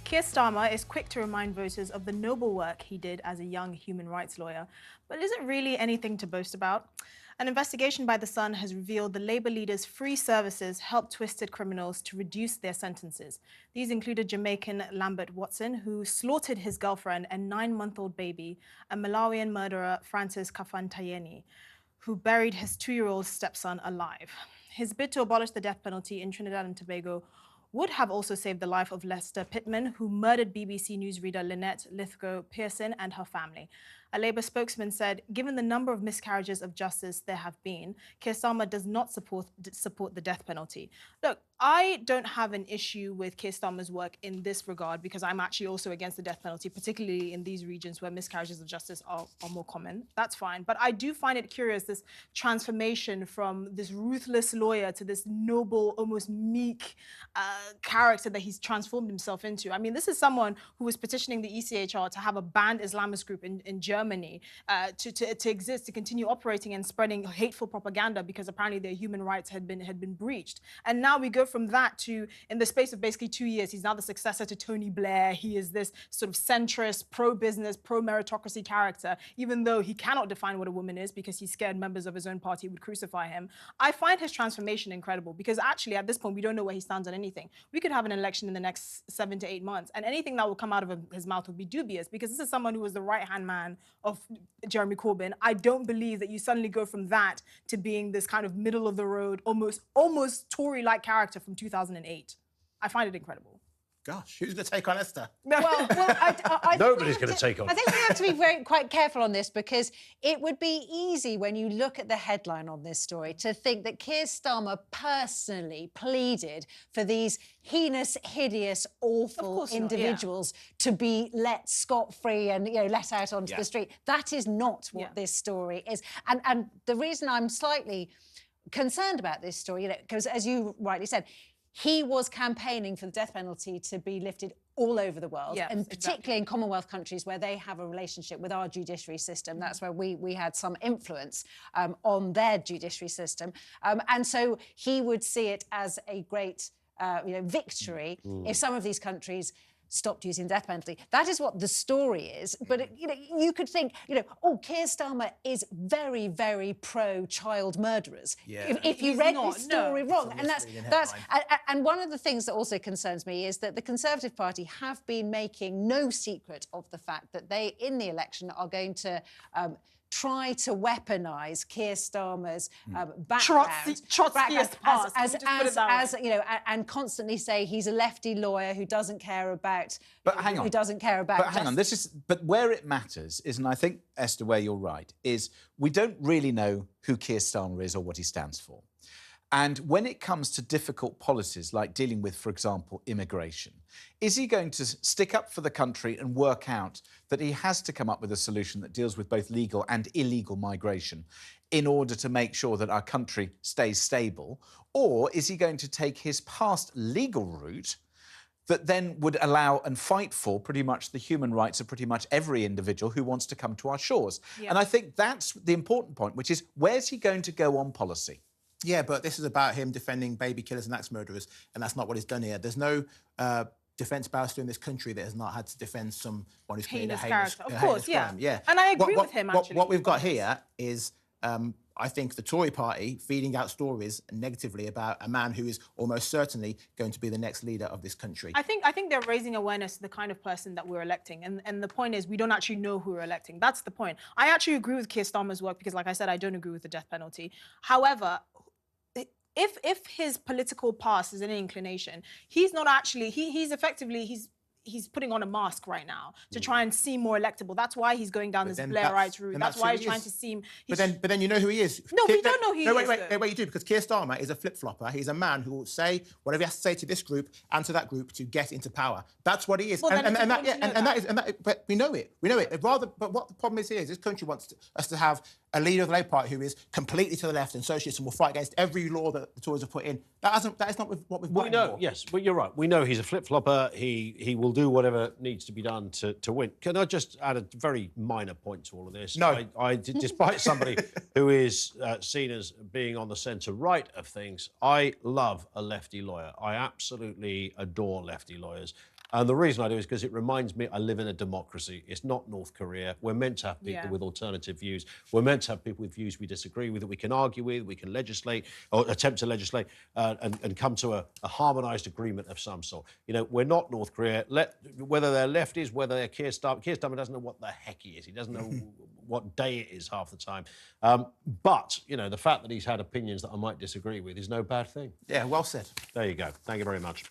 Keir Starmer is quick to remind voters of the noble work he did as a young human rights lawyer, but isn't really anything to boast about. An investigation by The Sun has revealed the Labour leader's free services helped twisted criminals to reduce their sentences. These included Jamaican Lambert Watson, who slaughtered his girlfriend and 9-month-old baby, and Malawian murderer Francis Kafantayeni, who buried his 2-year-old stepson alive. His bid to abolish the death penalty in Trinidad and Tobago would have also saved the life of Lester Pittman, who murdered BBC newsreader Lynette Lithgow-Pearson and her family. A Labour spokesman said, given the number of miscarriages of justice there have been, Keir Starmer does not support the death penalty. Look, I don't have an issue with Keir Starmer's work in this regard because I'm actually also against the death penalty, particularly in these regions where miscarriages of justice are more common. That's fine. But I do find it curious, this transformation from this ruthless lawyer to this noble, almost meek character that he's transformed himself into. I mean, this is someone who was petitioning the ECHR to have a banned Islamist group in Germany to exist, to continue operating and spreading hateful propaganda because apparently their human rights had been breached. And now we go from that to, in the space of basically 2 years, he's now the successor to Tony Blair. He is this sort of centrist, pro-business, pro-meritocracy character, even though he cannot define what a woman is because he's scared members of his own party would crucify him. I find his transformation incredible because actually at this point, we don't know where he stands on anything. We could have an election in the next 7 to 8 months and anything that will come out of his mouth would be dubious because this is someone who was the right-hand man of Jeremy Corbyn. I don't believe that you suddenly go from that to being this kind of middle-of-the-road, almost Tory-like character from 2008. I find it incredible. Gosh, who's going to take on Esther? Well, Nobody's going to take on. I think we have to be quite careful on this because it would be easy when you look at the headline on this story to think that Keir Starmer personally pleaded for these heinous, hideous, awful individuals to be let scot-free and let out onto the street. That is not what this story is. And the reason I'm slightly concerned about this story, because as you rightly said, he was campaigning for the death penalty to be lifted all over the world, and particularly in Commonwealth countries where they have a relationship with our judiciary system. That's where we had some influence on their judiciary system. And so he would see it as a great victory if some of these countries stopped using the death penalty. That is what the story is. But, you could think, oh, Keir Starmer is very, very pro-child murderers. Yeah. If you read this story wrong. And and one of the things that also concerns me is that the Conservative Party have been making no secret of the fact that they, in the election, are going to try to weaponise Keir Starmer's background, and constantly say he's a lefty lawyer who doesn't care about. But hang on. Who doesn't care about. But hang on. But where it matters is, and I think Esther, where you're right, is we don't really know who Keir Starmer is or what he stands for. And when it comes to difficult policies like dealing with, for example, immigration, is he going to stick up for the country and work out that he has to come up with a solution that deals with both legal and illegal migration in order to make sure that our country stays stable? Or is he going to take his past legal route that then would allow and fight for pretty much the human rights of pretty much every individual who wants to come to our shores? Yeah. And I think that's the important point, which is where's he going to go on policy? Yeah, but this is about him defending baby killers and axe murderers, and that's not what he's done here. There's no defence barrister in this country that has not had to defend someone who's committed a heinous crime. Yeah. And I agree with him, actually. What we've got here is, I think, the Tory party feeding out stories negatively about a man who is almost certainly going to be the next leader of this country. I think they're raising awareness to the kind of person that we're electing. And the point is, we don't actually know who we're electing. That's the point. I actually agree with Keir Starmer's work because, like I said, I don't agree with the death penalty. However, if his political past is any inclination, he's not actually, he's effectively, he's putting on a mask right now to try and seem more electable. That's why he's going down this Blairite route. That's why he's trying to seem... But then you know who he is. No, we don't know who he is. Wait, you do, because Keir Starmer is a flip-flopper. He's a man who will say whatever he has to say to this group and to that group to get into power. That's what he is. Well, but we know it. We know it. But what the problem is here is this country wants us to have a leader of the Labour Party who is completely to the left and socialist and will fight against every law that the Tories have put in. That is not what we've got. We know, yes, but you're right. We know he's a flip-flopper. He will do whatever needs to be done to win. Can I just add a very minor point to all of this? No. Despite somebody who is seen as being on the centre-right of things, I love a lefty lawyer. I absolutely adore lefty lawyers. And the reason I do is because it reminds me I live in a democracy. It's not North Korea. We're meant to have people with alternative views. We're meant to have people with views we disagree with, that we can argue with, we can legislate or attempt to legislate and come to a harmonised agreement of some sort. You know, we're not North Korea. Whether they're lefties, whether they're Keir Starmer doesn't know what the heck he is. He doesn't know what day it is half the time. But, you know, the fact that he's had opinions that I might disagree with is no bad thing. Yeah, well said. There you go. Thank you very much.